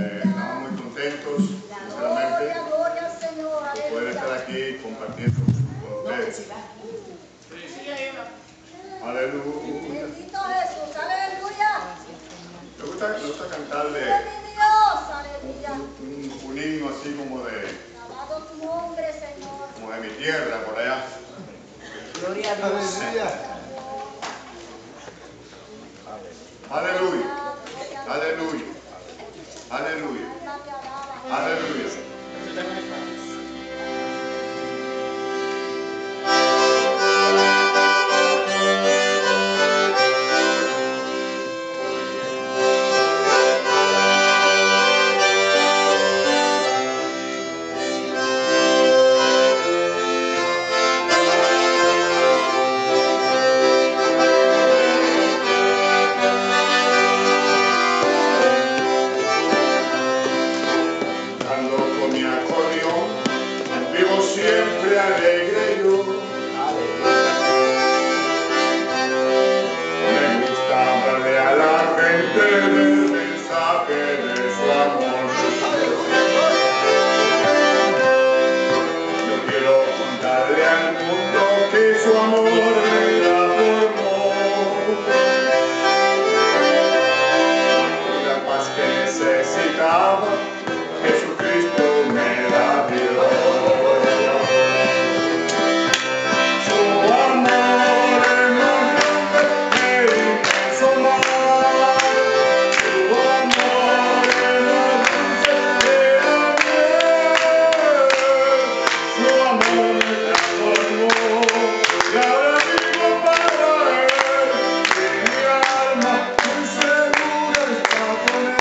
Estamos muy contentos, sinceramente, por poder estar aquí compartiendo con ustedes. Aleluya. Bendito Jesús, aleluya. Me gusta cantarle Dios, aleluya. un himno así como Alabado tu nombre, Señor. como de mi tierra, por allá. Gloria a Dios. Aleluya. Aleluya. Aleluya. Aleluya. Con mi acordeón, vivo siempre alegre yo. Me gusta hablarle a la gente del mensaje de su amor. Yo quiero contarle al mundo que su amor me transformó. La paz que necesitaba, Jesucristo me la dio. Su amor en un nombre me hizo amar. Su amor en un dulce era miel. Su amor me transformó y ahora vivo para él. Y mi alma muy segura está con él.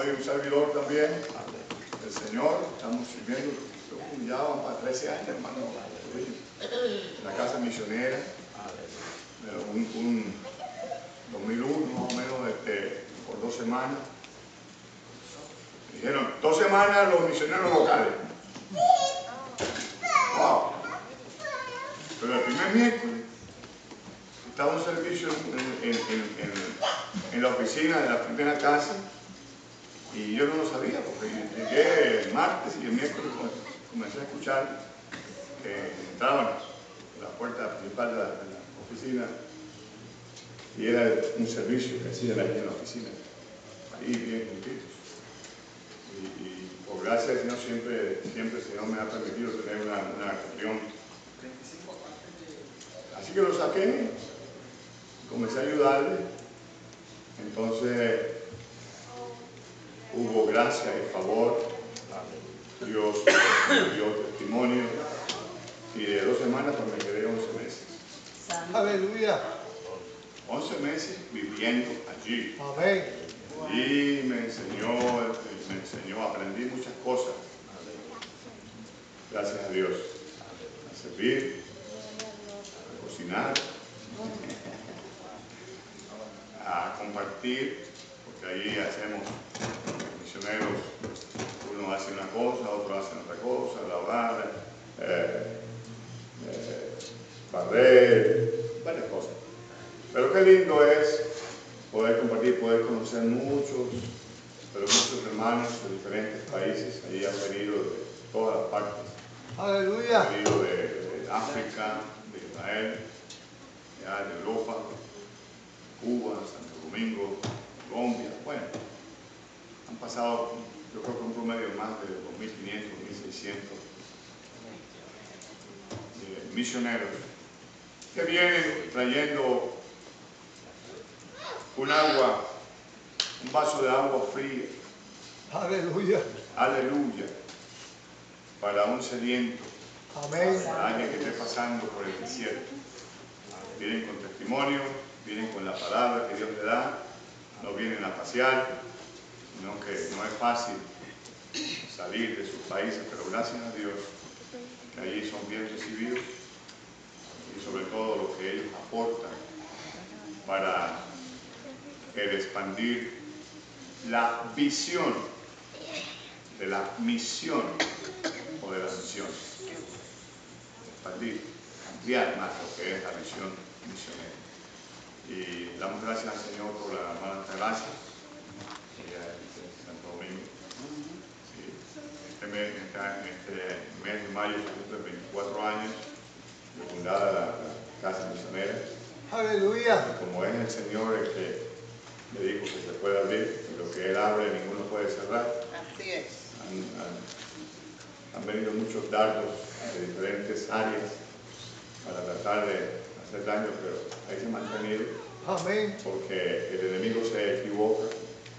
Hay un servidor también, el Señor, estamos sirviendo, ya van para 13 años, hermano, en la casa misionera, un 2001 más o menos, por 2 semanas. Dijeron, 2 semanas los misioneros locales. Wow. Pero el primer miércoles estaba un servicio en la oficina de la primera casa y yo no lo sabía porque llegué el martes y el miércoles comencé a escuchar que entraban por la puerta principal de la oficina y era un servicio que hacían ahí en la oficina, ahí bien juntitos. Y por gracia del Señor siempre el Señor me ha permitido tener una reunión. Así que lo saqué, comencé a ayudarle. Entonces hubo gracia y favor. Dios me dio testimonio. Y de 2 semanas pues me quedé 11 meses. Aleluya. 11 meses viviendo allí. Amén. Y me enseñó, aprendí muchas cosas. Gracias a Dios. A servir, a cocinar, a compartir, porque ahí hacemos misioneros, uno hace una cosa, otro hace otra cosa, lavar, barrer, varias cosas. Pero qué lindo es poder compartir, poder conocer muchos hermanos de diferentes países. Allí han venido de todas las partes. Aleluya. Han venido de África, de Israel, de Europa, Cuba, Santo Domingo, Colombia. Bueno, han pasado, yo creo que un promedio de más de 2.500, 2.600 misioneros que vienen trayendo un vaso de agua fría. Aleluya. Aleluya. Para un sediento. Amén. Para alguien que esté pasando por el desierto. Vienen con testimonio, vienen con la palabra que Dios le da, no vienen a pasear, sino que no es fácil salir de sus países, pero gracias a Dios que allí son bien recibidos y sobre todo lo que ellos aportan para el expandir la visión de la misión o de las misiones. Expandir, ampliar más lo que es la visión misionera. Y damos gracias al Señor por la hermana Gracia, de Santo Domingo. Sí. Este mes de mayo se cumple 24 años de fundada la casa misionera. Aleluya. Y como es el Señor el que le dijo que se puede abrir, y lo que Él abre ninguno puede cerrar. Así es. Han venido muchos dardos de diferentes áreas para tratar de hacer daño, pero ahí se han mantenido. Amén. Porque el enemigo se equivoca.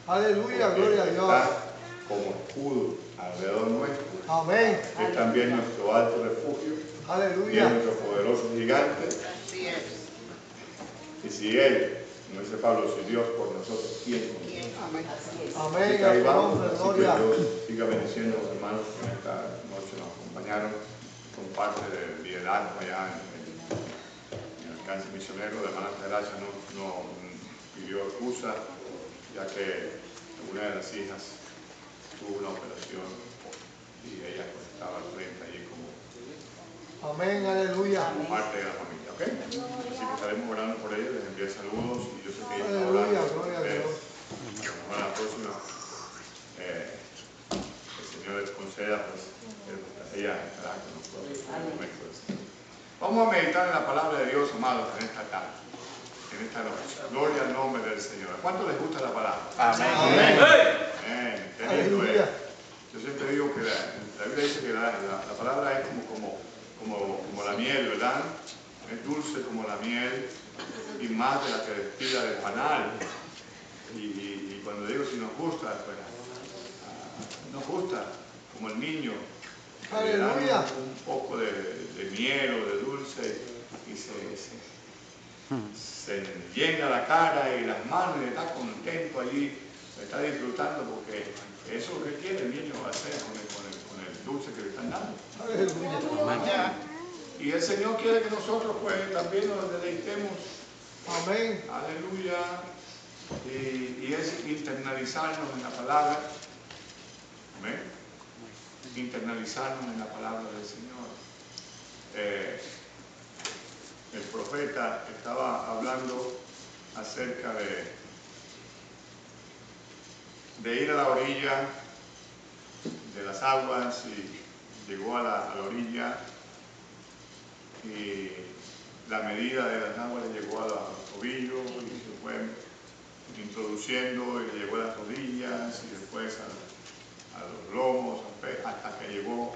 Aleluya. Porque Gloria a Dios. está como escudo alrededor nuestro. Amén. Es también nuestro alto refugio. Y es Aleluya. nuestro poderoso gigante. Así es. Y si Él, como dice Pablo, si Dios por nosotros, ¿quién contra nosotros? Amén. Así Amén. que ahí A tu vamos. nombre, Así que gloria. Dios siga bendiciendo a los hermanos que en esta noche nos acompañaron con parte del liderazgo allá en el alcance misionero. La hermana Gracia no pidió excusa, ya que una de las hijas tuvo una operación y ella pues, estaba al frente allí como Amén. Aleluya. parte de la familia, ¿ok? Así que estaremos orando por ella, les envié saludos y yo sé que ella está Aleluya. orando por Gloria a ustedes. Dios. Para la próxima, el Señor les conceda, pues, ella estará con nosotros en el momento del Señor. Vamos a meditar en la palabra de Dios, amados, en esta tarde, en esta noche. Gloria al nombre del Señor. ¿A cuánto les gusta la palabra? Amén. Amén. Qué lindo es. Aleluya. Yo siempre digo que la Biblia dice que la palabra es como la miel, ¿verdad? Es dulce como la miel y más de la que destila del panal. Y cuando digo si nos gusta, pues nos gusta como el niño. Le dan Aleluya. un poco de miel o de dulce y se llena la cara y las manos y está contento allí está disfrutando porque eso es lo que quiere el niño hacer con el dulce que le están dando. Aleluya. Y el Señor quiere que nosotros pues también nos deleitemos. Amén. Aleluya. Y es internalizarnos en la palabra. Amén. Internalizarnos en la palabra del Señor. El profeta estaba hablando acerca de ir a la orilla de las aguas, y llegó a la orilla y la medida de las aguas le llegó a los tobillos y se fue introduciendo y le llegó a las rodillas y después a los lomos hasta que llegó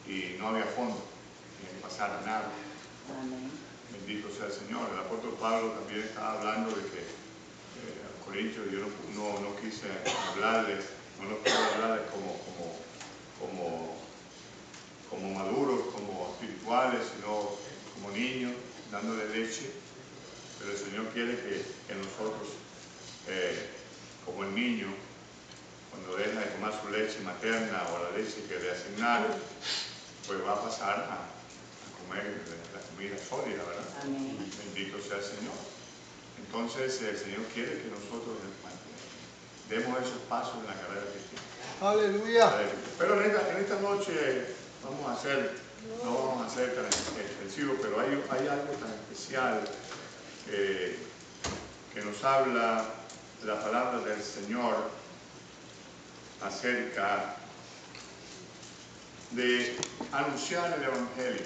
y no había fondo, ni pasar nada. Amén. Bendito sea el Señor. El apóstol Pablo también estaba hablando de que a Corintios yo no quise hablarles, no los puedo hablarles como maduros, como espirituales, sino como niños, dándole leche. Pero el Señor quiere que nosotros, como el niño, cuando deja de tomar su leche materna o la leche que le asignaron, pues va a pasar a comer la comida sólida, ¿verdad? Amén. Bendito sea el Señor. Entonces el Señor quiere que nosotros demos esos pasos en la carrera cristiana. Aleluya. Pero en esta noche no vamos a hacer tan extensivo, pero hay algo tan especial que nos habla la palabra del Señor acerca de anunciar el Evangelio.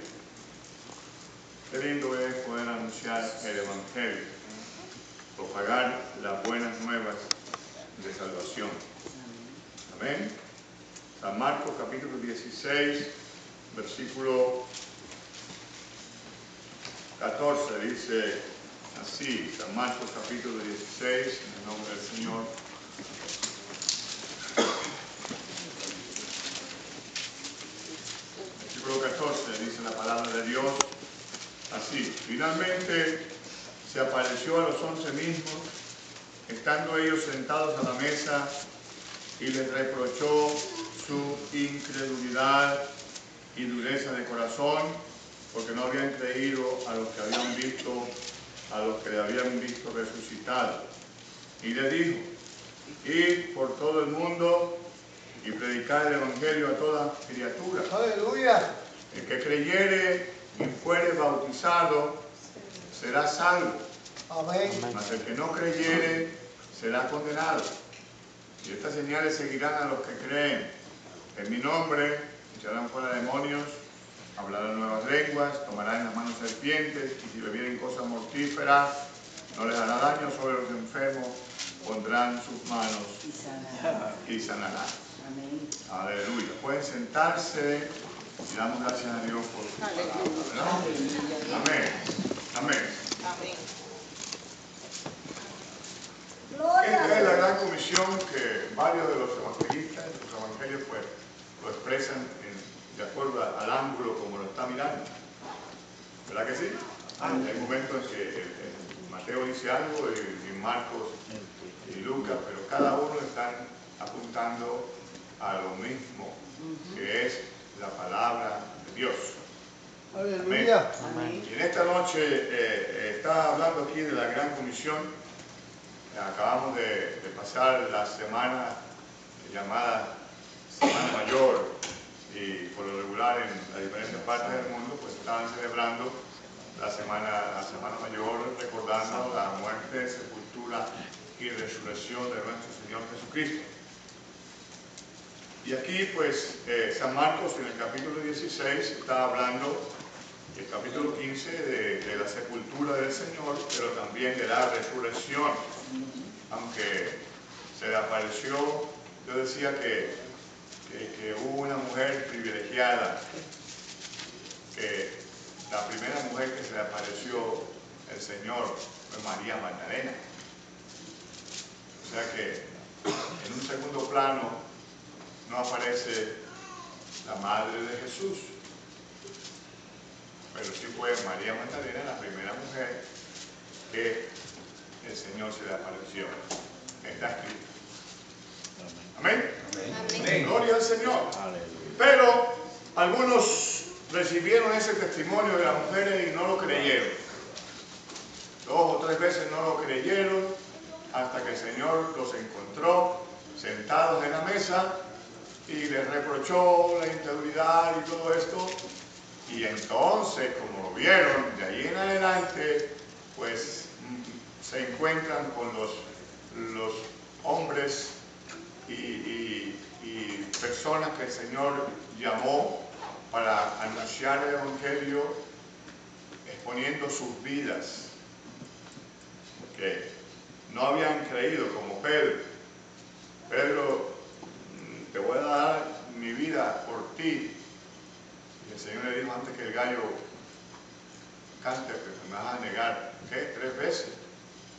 Qué lindo es poder anunciar el Evangelio, propagar las buenas nuevas de salvación. Amén. San Marcos capítulo 16, versículo 14 dice así, San Marcos capítulo 16, en el nombre del Señor. Versículo 14 dice la palabra de Dios así: finalmente se apareció a los 11 mismos, estando ellos sentados a la mesa, y les reprochó su incredulidad y dureza de corazón, porque no habían creído a los que le habían visto resucitado. Y le dijo: id por todo el mundo y predicad el Evangelio a toda criatura. Aleluya. El que creyere y fuere bautizado será salvo, Amén. mas el que no creyere será condenado. Y estas señales seguirán a los que creen. En mi nombre echarán fuera demonios, hablarán nuevas lenguas, tomarán en las manos serpientes, y si bebieren cosa mortífera no les hará daño. Sobre los enfermos pondrán sus manos y sanarán. Amén. Aleluya. Pueden sentarse y damos gracias a Dios por su palabra, ¿verdad? Amén. Amén. Amén. Gloria Esta a es la Dios. gran comisión que varios de los evangelistas, los evangelios, pues, lo expresan de acuerdo al ángulo como lo está mirando. ¿Verdad que sí? Hay momentos en que Mateo dice algo y Marcos y Lucas, pero cada uno están apuntando a lo mismo, que es la palabra de Dios. Aleluya. Amén. Y en esta noche está hablando aquí de la gran comisión. Acabamos de pasar la semana llamada Semana Mayor, y por lo regular en las diferentes partes del mundo pues estaban celebrando la semana Mayor, recordando la muerte, sepultura y resurrección de nuestro Señor Jesucristo. Y aquí pues San Marcos en el capítulo 16 está hablando, el capítulo 15 de la sepultura del Señor, pero también de la resurrección. Aunque se le apareció, yo decía que hubo una mujer privilegiada, que la primera mujer que se le apareció el Señor fue María Magdalena. O sea que en un segundo plano no aparece la madre de Jesús, pero sí fue María Magdalena la primera mujer que el Señor se le apareció. Está escrito. Amén. Amén. Gloria al Señor. Pero algunos recibieron ese testimonio de las mujeres y no lo creyeron. 2 o 3 veces no lo creyeron hasta que el Señor los encontró sentados en la mesa y les reprochó la incredulidad y todo esto. Y entonces, como lo vieron, de ahí en adelante, pues se encuentran con los hombres y personas que el Señor llamó para anunciar el Evangelio, exponiendo sus vidas, que no habían creído, como Pedro. Pedro, te voy a dar mi vida por ti. Y el Señor le dijo antes que el gallo cante, pues me vas a negar, ¿qué? 3 veces.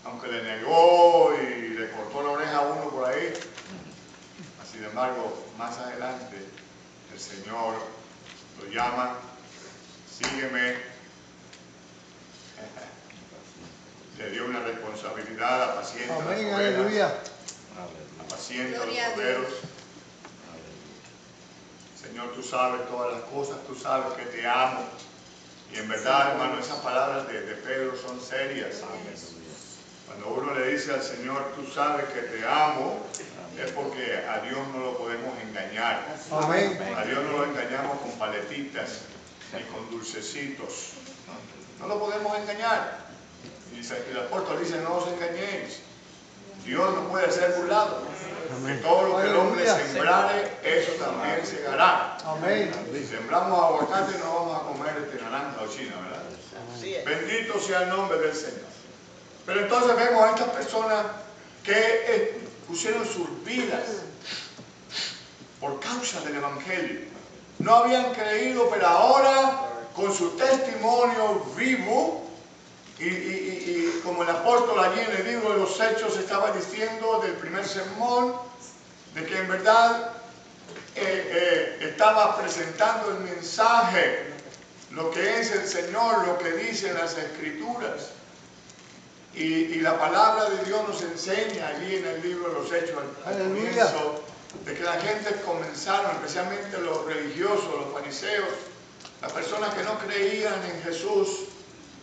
Aunque le negó y le cortó la oreja a uno por ahí. Sin embargo, más adelante, el Señor lo llama, sígueme. Le dio una responsabilidad, apacienta las Amén, ovejas, aleluya. apacienta los Gloria a corderos. Señor, tú sabes todas las cosas, tú sabes que te amo. Y en verdad, hermano, esas palabras de Pedro son serias. Cuando uno le dice al Señor, tú sabes que te amo, es porque a Dios no lo podemos engañar. Amén. A Dios no lo engañamos con paletitas ni con dulcecitos. No lo podemos engañar. Y el apóstol dice, no os engañéis. Dios no puede ser burlado. Que todo lo que el hombre sembrare, eso también segará. Amén. Si sembramos aguacate, no vamos a comer naranja o china, ¿verdad? Así es. Bendito sea el nombre del Señor. Pero entonces vemos a estas personas que pusieron sus vidas por causa del Evangelio. No habían creído, pero ahora con su testimonio vivo y como el apóstol allí en el libro de los Hechos estaba diciendo del primer sermón, de que en verdad estaba presentando el mensaje, lo que es el Señor, lo que dicen las Escrituras. Y la palabra de Dios nos enseña allí en el libro de los Hechos, al comienzo, de que la gente comenzaron, especialmente los religiosos, los fariseos, las personas que no creían en Jesús,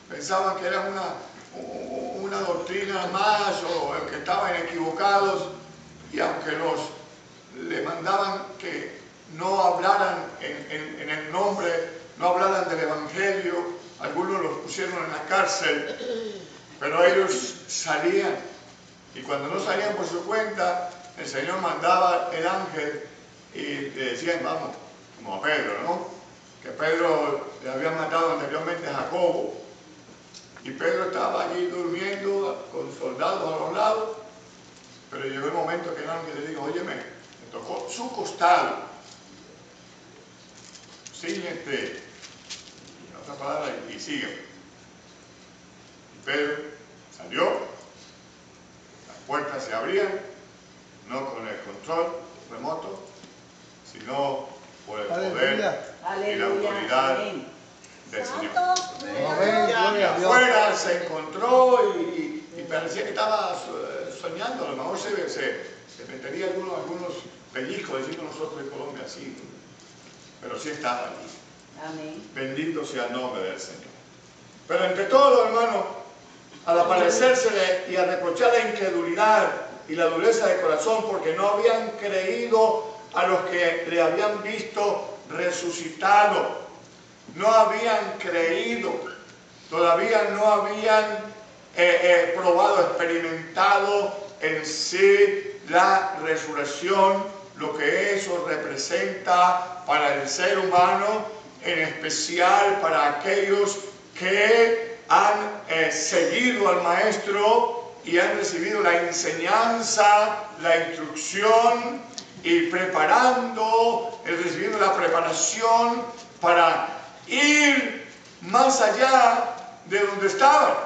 pensaban que era una doctrina más o que estaban equivocados, y aunque le mandaban que no hablaran en el nombre, no hablaran del Evangelio, algunos los pusieron en la cárcel. Pero ellos salían, y cuando no salían por su cuenta, el Señor mandaba el ángel y le decían, vamos, como a Pedro, ¿no? Que Pedro le había matado anteriormente a Jacobo, y Pedro estaba allí durmiendo con soldados a los lados, pero llegó el momento que el ángel le dijo, óyeme, me tocó su costado, síguete, en otra palabra, y sígueme. Pedro salió, las puertas se abrían, no con el control remoto, sino por el poder y la autoridad del Señor. Amén. Gloria a Dios. Afuera se encontró y parecía que estaba soñando, a lo mejor se metería algunos pellizcos, decimos nosotros en Colombia, así, pero sí estaba allí. Amén. Bendito sea el nombre del Señor. Pero entre todos, hermanos, al aparecérsele y a reprochar la incredulidad y la dureza de corazón porque no habían creído a los que le habían visto resucitado, no habían creído, todavía no habían probado, experimentado en sí la resurrección, lo que eso representa para el ser humano, en especial para aquellos que han seguido al Maestro y han recibido la enseñanza, la instrucción y recibiendo la preparación para ir más allá de donde estaban.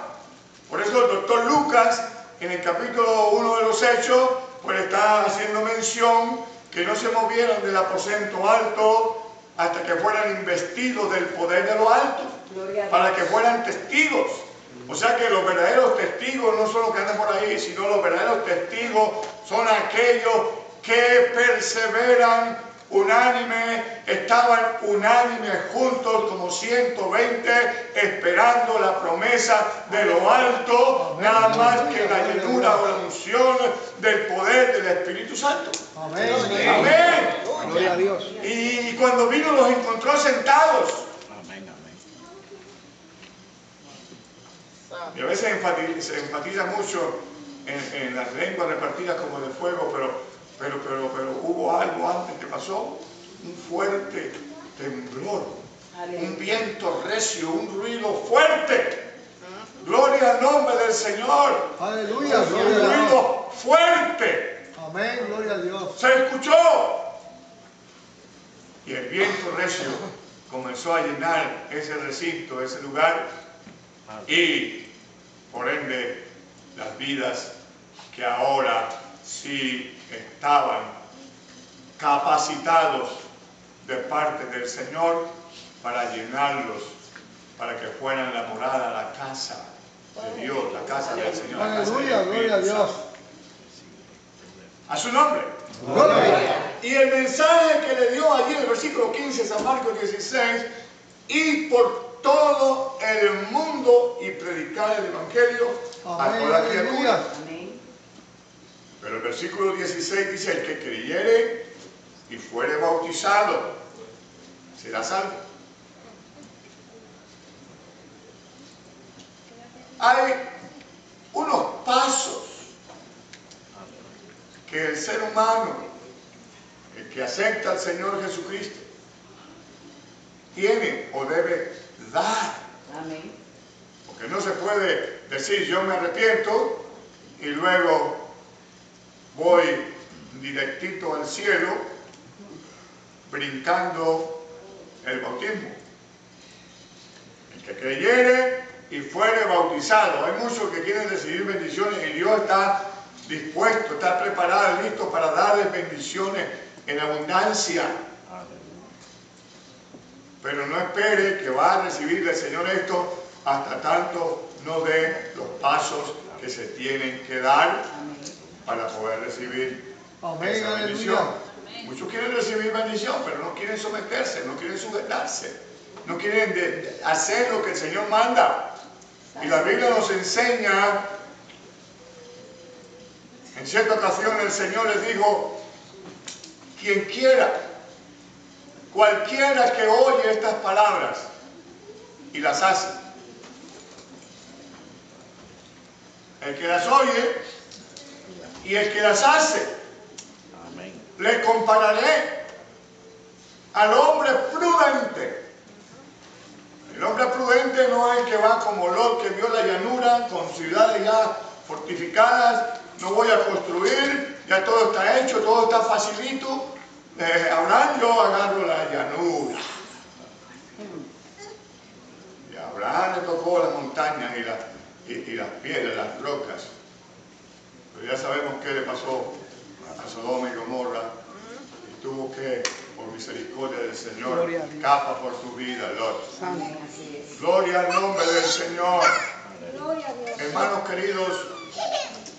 Por eso el doctor Lucas, en el capítulo 1 de los Hechos, pues está haciendo mención que no se movieron del aposento alto hasta que fueran investidos del poder de lo alto, para que fueran testigos. O sea que los verdaderos testigos no son los que andan por ahí, sino los verdaderos testigos son aquellos que perseveran unánime, estaban unánimes juntos como 120, esperando la promesa de lo alto, nada más que la llenura o la unción del poder del Espíritu Santo. Amén. Amén. Gloria a Dios. Y cuando vino los encontró sentados. Y a veces se enfatiza mucho en las lenguas repartidas como de fuego, pero hubo algo antes que pasó, un fuerte temblor, un viento recio, un ruido fuerte. Gloria al nombre del Señor. Aleluya. Un Gloria a Dios. ruido fuerte. Amén. Gloria a Dios. Se escuchó. Y el viento recio comenzó a llenar ese recinto, ese lugar, y por ende las vidas que ahora sí estaban capacitados de parte del Señor para llenarlos, para que fueran la morada, la casa de Dios, la casa del Señor, la casa del Aleluya. Gloria a Espíritu Dios. Santo. A su nombre. Gloria. Y el mensaje que le dio allí en el versículo 15, San Marcos 16, y por todo el mundo y predicar el Evangelio a Amén. toda criatura. Aleluya. Pero el versículo 16 dice, el que creyere y fuere bautizado será salvo. Hay unos pasos que el ser humano, el que acepta al Señor Jesucristo, tiene o debe dar. Amén. Porque no se puede decir yo me arrepiento y luego voy directito al cielo brincando el bautismo. El que creyere y fuere bautizado. Hay muchos que quieren recibir bendiciones y Dios está dispuesto, está preparado, listo para darles bendiciones en abundancia. Pero no espere que va a recibir del Señor esto hasta tanto no dé los pasos que se tienen que dar para poder recibir Amén. esa bendición. Aleluya. Muchos quieren recibir bendición, pero no quieren someterse, no quieren sujetarse, no quieren hacer lo que el Señor manda. Y la Biblia nos enseña, en cierta ocasión el Señor les dijo, quien quiera, cualquiera que oye estas palabras y las hace, el que las oye y el que las hace, le compararé al hombre prudente. El hombre prudente no es el que va como Lot, que vio la llanura con ciudades ya fortificadas. No voy a construir, ya todo está hecho, todo está facilito. Abraham, yo agarro la llanura. Y a Abraham le tocó las montañas y las piedras, las rocas. Pero ya sabemos qué le pasó a Sodoma y Gomorra. Y tuvo que, por misericordia del Señor, Gloria a Dios. capa por su vida, Lot. Amén. Así es. Gloria al nombre del Señor. Gloria a Dios. Hermanos queridos,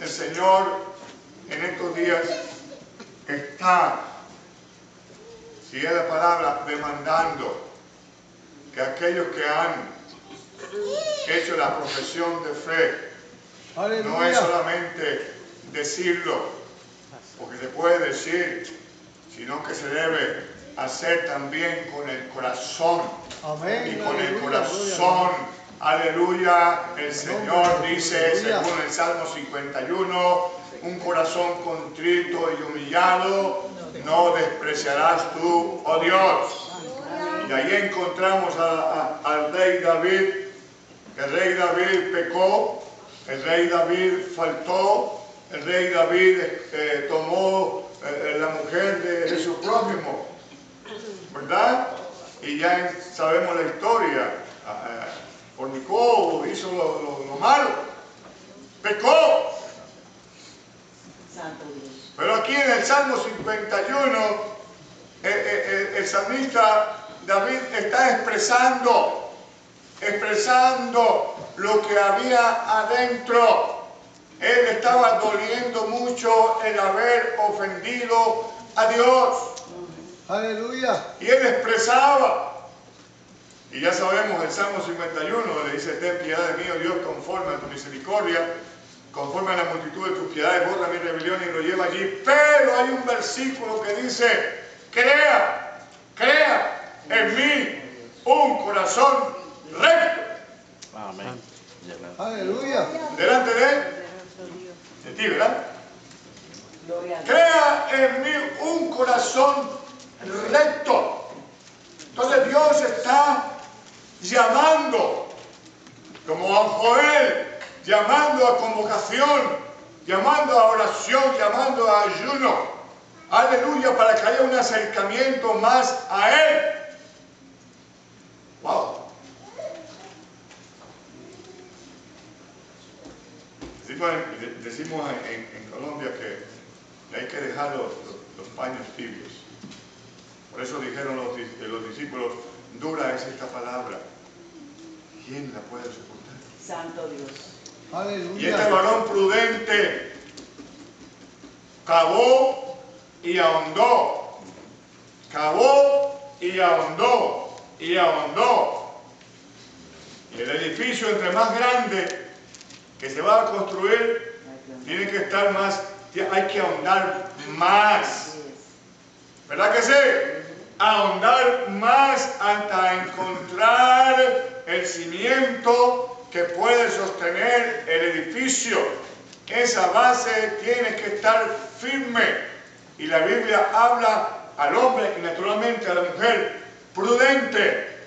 el Señor en estos días está, si es la palabra, demandando que aquellos que han hecho la profesión de fe, no es Aleluya. solamente decirlo, porque se puede decir, sino que se debe hacer también con el corazón. Amén. Y con el Aleluya. corazón, aleluya, el Señor dice, Aleluya. según el Salmo 51, un corazón contrito y humillado no despreciarás tú, oh Dios. Y ahí encontramos al rey David. El rey David pecó, el rey David faltó, el rey David tomó la mujer de su prójimo, ¿verdad? Y ya sabemos la historia. Fornicó, hizo lo malo, pecó. Santo Dios. Pero aquí en el Salmo 51, el salmista David está expresando lo que había adentro. Él le estaba doliendo mucho el haber ofendido a Dios. Aleluya. Y él expresaba, y ya sabemos el Salmo 51, le dice: ten piedad de mí, oh Dios, conforme a tu misericordia, conforme a la multitud de tus piedades, borra mi rebelión, y lo lleva allí. Pero hay un versículo que dice: crea en mí un corazón recto. Amén. Aleluya. Delante de ti, ¿verdad? Crea en mí un corazón recto. Entonces Dios está llamando, como a Joel, llamando a convocación, llamando a oración, llamando a ayuno. Aleluya, para que haya un acercamiento más a Él. Wow. Decimos en Colombia que hay que dejar los paños tibios. Por eso dijeron los discípulos: dura es esta palabra, ¿quién la puede soportar? Santo Dios. Y este Aleluya. varón prudente cavó y ahondó, cavó y ahondó, y ahondó. Y el edificio, entre más grande que se va a construir, tiene que estar más, hay que ahondar más. ¿Verdad que sí? Ahondar más hasta encontrar el cimiento que puede sostener el edificio. Esa base tiene que estar firme. Y la Biblia habla al hombre y naturalmente a la mujer prudente.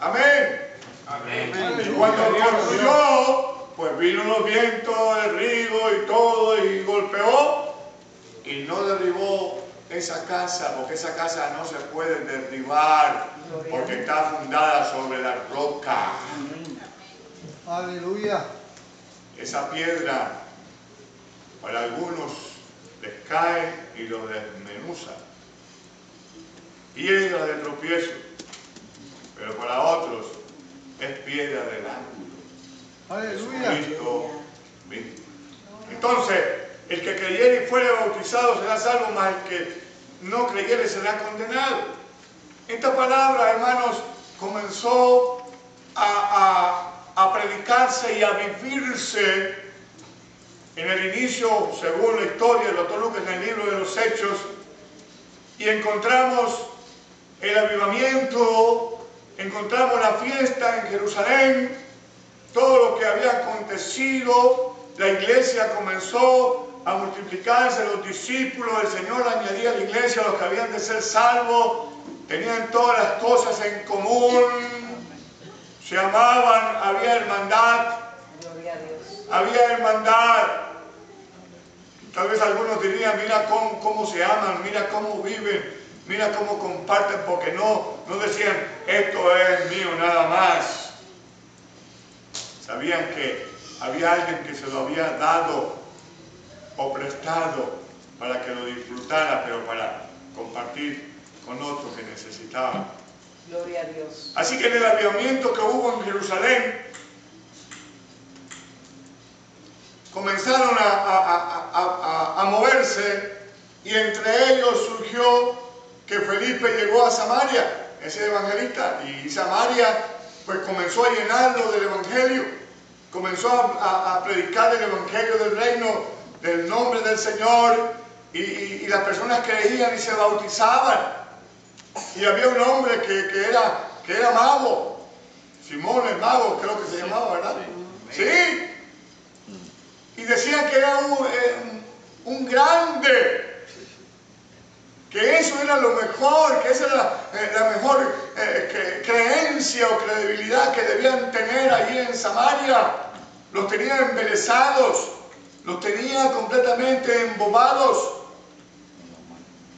Amén. Amén. Y cuando construyó, pues vino los vientos, el río y todo, y golpeó, y no derribó esa casa, porque esa casa no se puede derribar, porque está fundada sobre la roca. Aleluya. Esa piedra, para algunos les cae y los desmenuza. Piedra de tropiezo, pero para otros es piedra del ángulo. Aleluya. Jesucristo mismo. Entonces, el que creyere y fuere bautizado será salvo, mas el que no creyere será condenado. Esta palabra, hermanos, comenzó a predicarse y a vivirse en el inicio, según la historia del doctor Lucas en el libro de los Hechos, y encontramos el avivamiento, encontramos la fiesta en Jerusalén, todo lo que había acontecido. La iglesia comenzó a multiplicarse, los discípulos, el Señor añadía a la iglesia a los que habían de ser salvos, tenían todas las cosas en común, se amaban, había hermandad, había hermandad. Tal vez algunos dirían: mira cómo se aman, mira cómo viven, mira cómo comparten, porque no decían: esto es mío nada más. Sabían que había alguien que se lo había dado o prestado para que lo disfrutara, pero para compartir con otros que necesitaban. Gloria a Dios. Así que en el avivamiento que hubo en Jerusalén, comenzaron a moverse, y entre ellos surgió que Felipe llegó a Samaria, ese evangelista, y Samaria pues comenzó a llenarlo del evangelio, comenzó a predicar el evangelio del reino, del nombre del Señor, y las personas creían y se bautizaban. Y había un hombre que era mago, Simón el mago, creo que se llamaba, ¿verdad? Sí. Y decían que era un grande, que eso era lo mejor, que esa era la mejor creencia o credibilidad que debían tener allí en Samaria. Los tenían embelesados, los tenían completamente embobados.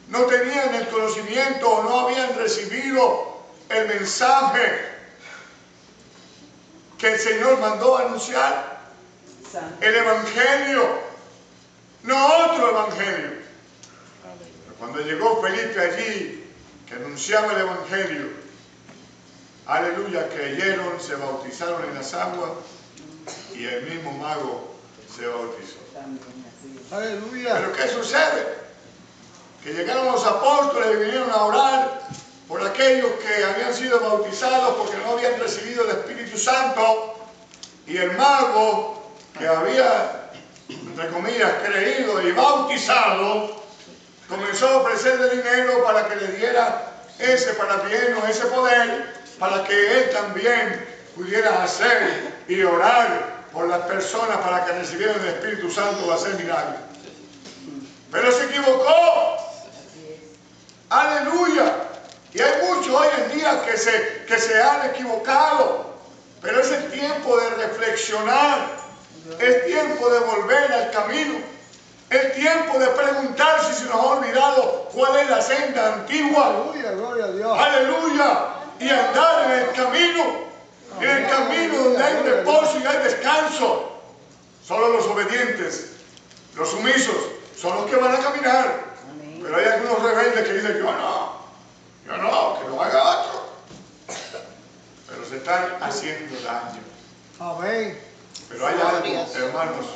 No tenían el conocimiento o no habían recibido el mensaje que el Señor mandó a anunciar. El evangelio, no otro evangelio. Pero cuando llegó Felipe allí, que anunciaba el evangelio, aleluya, creyeron, se bautizaron en las aguas, y el mismo mago se bautizó. También, así es. Aleluya. Pero ¿qué sucede? Que llegaron los apóstoles y vinieron a orar por aquellos que habían sido bautizados porque no habían recibido el Espíritu Santo, y el mago que había, entre comillas, creído y bautizado, comenzó a ofrecerle dinero para que le diera ese parabieno, ese poder, para que él también pudiera hacer y orar por las personas para que recibieran el Espíritu Santo o hacer milagros. Pero se equivocó. Aleluya. Y hay muchos hoy en día que se han equivocado. Pero es el tiempo de reflexionar. Es tiempo de volver al camino. Es tiempo de preguntar si se nos ha olvidado cuál es la senda antigua. Aleluya, gloria a Dios. Aleluya. Y andar en el camino. En el camino donde hay reposo y hay descanso. Solo los obedientes, los sumisos, son los que van a caminar. Amén. Pero hay algunos rebeldes que dicen, yo no, que lo haga otro. Pero se están haciendo daño. Amén. Pero hay algo, hermanos,